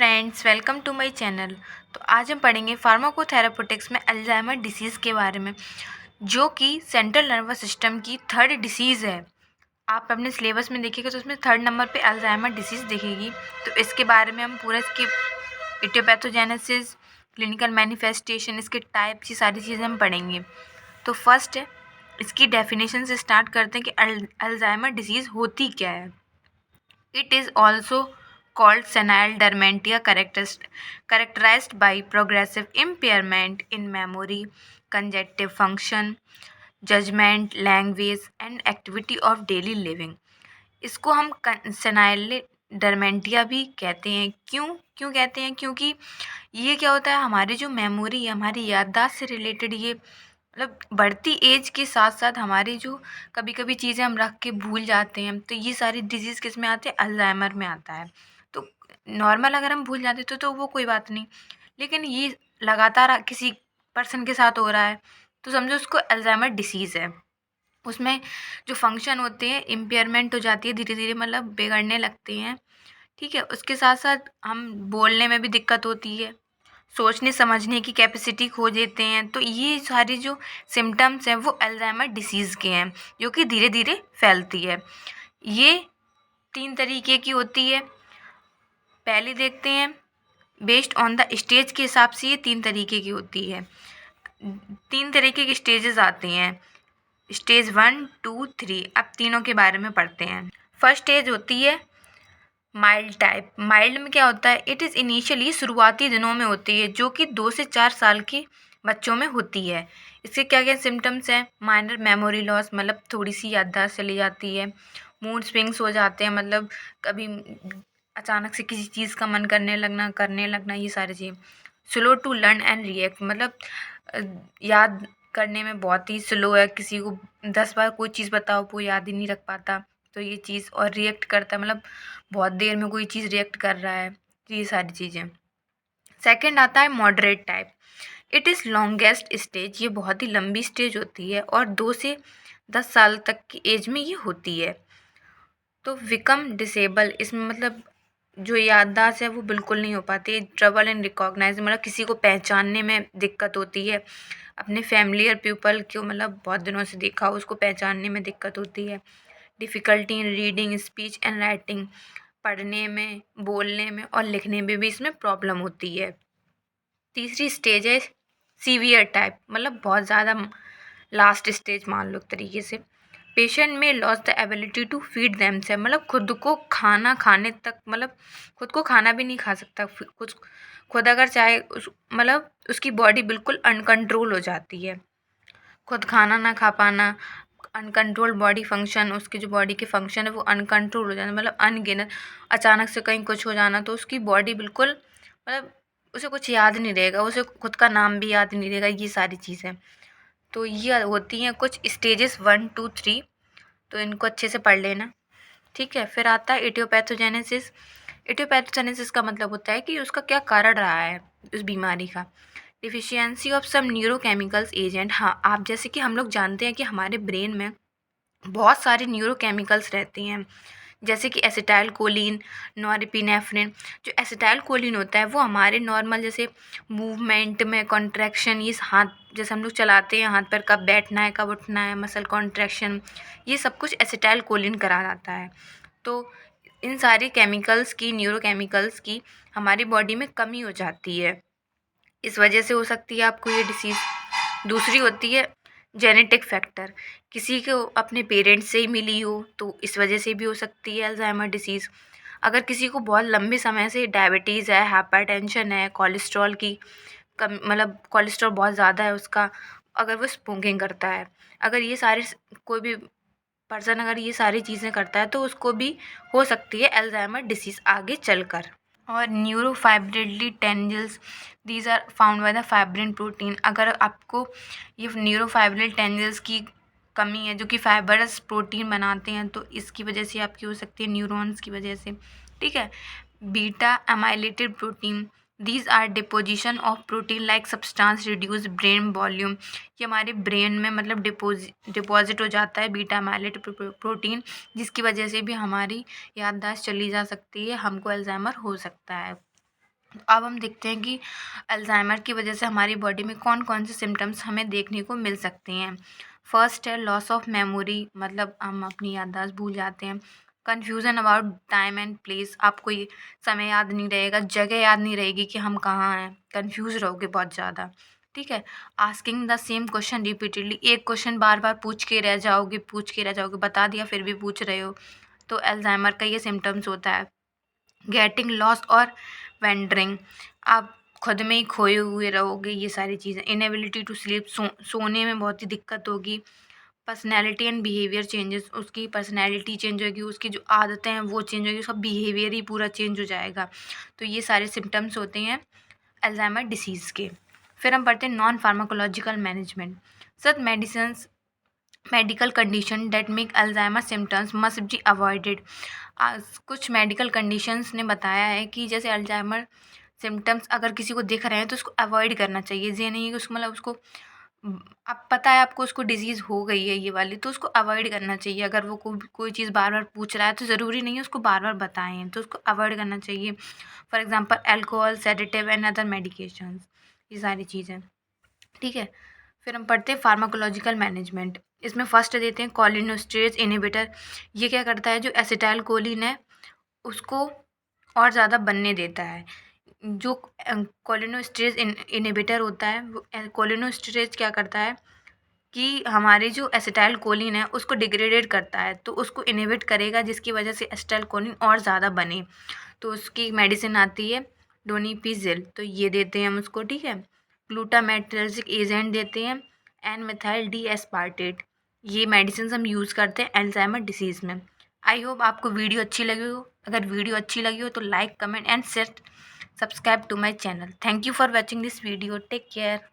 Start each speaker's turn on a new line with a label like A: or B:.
A: Friends, welcome to my channel. तो आज हम पढ़ेंगे फार्माकोथेरापेutiक्स में अल्जाइमर डिसीज़ के बारे में, जो कि सेंट्रल नर्वस सिस्टम की थर्ड डिसीज़ है। आप अपने सिलेबस में देखिएगा तो उसमें थर्ड नंबर पे अल्जाइमर डिसीज़ दिखेगी। तो इसके बारे में हम पूरा इसकी इटियोपैथोजेनेसिस, क्लिनिकल मैनिफेस्टेशन, इसके टाइप्स, ये सारी चीज़ें हम पढ़ेंगे। तो फर्स्ट है, इसकी डेफिनेशन से स्टार्ट करते हैं कि अल्जाइमर डिसीज़ होती क्या है। It is also called senile dementia characterized by progressive impairment in memory, cognitive function, judgment, language and activity of daily living. इसको हम सेनाइल डरमेंटिया भी कहते हैं। क्यों कहते हैं? क्योंकि ये क्या होता है, हमारी जो मेमोरी है, हमारी याददाश्त से रिलेटेड, ये मतलब बढ़ती एज के साथ साथ हमारी जो कभी कभी चीज़ें हम रख के भूल जाते हैं, तो ये सारी डिजीज़ किस में आते हैं? अल्जाइमर में आता है। तो नॉर्मल अगर हम भूल जाते तो वो कोई बात नहीं, लेकिन ये लगातार किसी पर्सन के साथ हो रहा है तो समझो उसको अल्जाइमर डिसीज़ है। उसमें जो फंक्शन होते हैं इम्पेयरमेंट हो जाती है, धीरे धीरे मतलब बिगड़ने लगते हैं। ठीक है, उसके साथ साथ हम बोलने में भी दिक्कत होती है, सोचने समझने की कैपेसिटी खो देते हैं। तो ये सारी जो सिम्टम्स हैं वो अल्जाइमर डिसीज़ के हैं, जो कि धीरे धीरे फैलती है। ये 3 तरीके की होती है। पहले देखते हैं, बेस्ड ऑन द स्टेज के हिसाब से ये 3 तरीके की होती है। 3 तरीके के स्टेजेस आते हैं, स्टेज 1, 2, 3। अब तीनों के बारे में पढ़ते हैं। फर्स्ट स्टेज होती है माइल्ड टाइप। माइल्ड में क्या होता है? इट इज़ इनिशियली शुरुआती दिनों में होती है, जो कि 2 से 4 साल के बच्चों में होती है। इसके क्या क्या सिम्टम्स हैं? माइनर मेमोरी लॉस, मतलब थोड़ी सी याददाश्त चली जाती है। मूड स्विंग्स हो जाते हैं, मतलब कभी अचानक से किसी चीज़ का मन करने लगना, ये सारी चीज़ें। Slow to learn and react, मतलब याद करने में बहुत ही स्लो है। किसी को 10 बार कोई चीज़ बताओ वो याद ही नहीं रख पाता, तो ये चीज़। और रिएक्ट करता है, मतलब बहुत देर में कोई चीज़ रिएक्ट कर रहा है, तो ये सारी चीज़ें। सेकंड आता है moderate type. It is longest stage, ये बहुत ही लंबी स्टेज होती है और 2 से 10 साल तक की एज में ये होती है। तो विकम डिसेबल, इसमें मतलब जो याददाश्त है वो बिल्कुल नहीं हो पाती। ट्रबल इन रिकॉग्नाइज, मतलब किसी को पहचानने में दिक्कत होती है। अपने फैमिलियर पीपल को मतलब बहुत दिनों से देखा हो, उसको पहचानने में दिक्कत होती है। Difficulty in reading, speech and writing, पढ़ने में, बोलने में और लिखने में भी इसमें प्रॉब्लम होती है। तीसरी स्टेज है सीवियर टाइप, मतलब बहुत ज़्यादा लास्ट स्टेज मान लो एक तरीके से। पेशेंट में loss the ability to feed them से, मतलब खुद को खाना खाने तक, मतलब खुद को खाना भी नहीं खा सकता। कुछ खुद अगर चाहे मतलब उसकी बॉडी बिल्कुल अनकंट्रोल हो जाती है। खुद खाना ना खा पाना, अनकंट्रोल बॉडी फंक्शन, उसकी जो बॉडी के फंक्शन है वो अनकंट्रोल हो जाना, मतलब अनगिनत। अचानक से कहीं कुछ हो जाना तो उसकी बॉडी बिल्कुल, मतलब उसे कुछ याद नहीं रहेगा, उसे खुद का नाम भी याद नहीं रहेगा, ये सारी चीज़ें। तो ये होती हैं कुछ स्टेजेस 1, 2, 3। तो इनको अच्छे से पढ़ लेना। ठीक है, फिर आता है इटियोपैथोजेनेसिस। इटियोपैथोजेनेसिस का मतलब होता है कि उसका क्या कारण रहा है उस बीमारी का। Deficiency of some neurochemicals agent. हाँ, आप जैसे कि हम लोग जानते हैं कि हमारे ब्रेन में बहुत सारे न्यूरोकेमिकल्स रहते हैं, जैसे कि एसिटाइल कोलिन, नॉरएपिनेफ्रिन। जो एसिटाइल कोलिन होता है वो हमारे नॉर्मल जैसे मूवमेंट में कॉन्ट्रैक्शन, ये हाथ जैसे हम लोग चलाते हैं, हाथ पर कब बैठना है, कब उठना है, मसल कॉन्ट्रैक्शन, ये सब कुछ एसिटाइल कोलिन करा जाता है। तो इन सारे केमिकल्स की, न्यूरोकेमिकल्स की हमारी बॉडी में कमी हो जाती है, इस वजह से हो सकती है आपको ये डिसीज़। दूसरी होती है जेनेटिक फैक्टर, किसी को अपने पेरेंट्स से ही मिली हो तो इस वजह से भी हो सकती है अल्जाइमर डिसीज़। अगर किसी को बहुत लंबे समय से डायबिटीज़ है, हाइपरटेंशन है, कोलेस्ट्रॉल की कम, मतलब कोलेस्ट्रॉल बहुत ज़्यादा है उसका, अगर वो स्मोकिंग करता है, अगर ये सारे कोई भी पर्सन अगर ये सारी चीज़ें करता है तो उसको भी हो सकती है अल्जाइमर डिसीज़ आगे चलकर। और neurofibrillary tangles, these are found by the fibrin protein. अगर आपको ये न्यूरोफाइब्रिल टेंजल्स की कमी है, जो कि फाइबरस प्रोटीन बनाते हैं, तो इसकी वजह से आपकी हो सकती है न्यूरॉन्स की वजह से। ठीक है, beta amylated protein, these are deposition of protein like substance reduce brain volume. ये हमारे ब्रेन में मतलब डिपॉजिट हो जाता है बीटा एमाइलेटेड प्रोटीन, जिसकी वजह से भी हमारी याददाश्त चली जा सकती है, हमको अल्जाइमर हो सकता है। अब हम देखते हैं कि अल्ज़ाइमर की वजह से हमारी बॉडी में कौन कौन से सिम्टम्स हमें देखने को मिल सकते हैं। फर्स्ट है लॉस ऑफ मेमोरी, मतलब हम अपनी याददाश्त भूल जाते हैं। Confusion about time and place, आपको ये समय याद नहीं रहेगा, जगह याद नहीं रहेगी कि हम कहाँ हैं, कन्फ्यूज़ रहोगे बहुत ज़्यादा। ठीक है। Asking the same question repeatedly, एक क्वेश्चन बार बार पूछ के रह जाओगे, बता दिया फिर भी पूछ रहे हो, तो अल्ज़ाइमर का ये सिम्टम्स होता है। गेटिंग लॉस्ट और वेंडरिंग, आप खुद में ही खोए हुए रहोगे, ये सारी चीज़ें। इनएबिलिटी टू स्लीप, सोने में बहुत ही दिक्कत होगी। पर्सनैलिटी एंड बिहेवियर चेंजेस, उसकी पर्सनैलिटी चेंज होगी, उसकी जो आदतें हैं वो चेंज होगी, उसका बिहेवियर ही पूरा चेंज हो जाएगा। तो ये सारे सिम्टम्स होते हैं अल्ज़ाइमर डिसीज़ के। फिर हम पढ़ते हैं non pharmacological management. Such medicines medical condition date make Alzheimer symptoms must be avoided. कुछ मेडिकल कंडीशंस ने बताया है कि जैसे अल्ज़ाइमर सिम्टम्स अगर किसी को दिख रहे हैं तो उसको अवॉइड करना चाहिए। ये नहीं है कि उसको, मतलब उसको अब पता है आपको उसको डिज़ीज़ हो गई है ये वाली, तो उसको अवॉइड करना चाहिए। अगर वो कोई चीज़ बार बार पूछ रहा है तो ज़रूरी नहीं है उसको बार बार बताएं, तो उसको अवॉइड करना चाहिए। For example alcohol, sedative and other medications, ये सारी चीज़ें। ठीक है। फिर हम पढ़ते हैं फार्माकोलॉजिकल मैनेजमेंट। इसमें फर्स्ट देते हैं कोलिनोस्टेरेज इनहिबिटर। ये क्या करता है, जो एसिटाइल कोलिन है उसको और ज़्यादा बनने देता है। जो कोलिनोस्टेरेज इनहिबिटर होता है, वो कोलिनोस्टेरेज क्या करता है कि हमारे जो एसिटाइल कोलिन है उसको डिग्रेडेड करता है, तो उसको इनहिबिट करेगा, जिसकी वजह से एसिटाइल कोलिन और ज़्यादा बने। तो उसकी मेडिसिन आती है डोनिपिजिल, तो ये देते हैं हम उसको। ठीक है। ग्लूटामेटर्जिक एजेंट देते हैं एन मिथाइल डी एस्पार्टेट। ये मेडिसिन हम यूज़ करते हैं अल्ज़ाइमर डिसीज़ में। आई होप आपको वीडियो अच्छी लगी हो। अगर वीडियो अच्छी लगी हो तो like, comment and share, subscribe to my channel. Thank you for watching this video. Take care.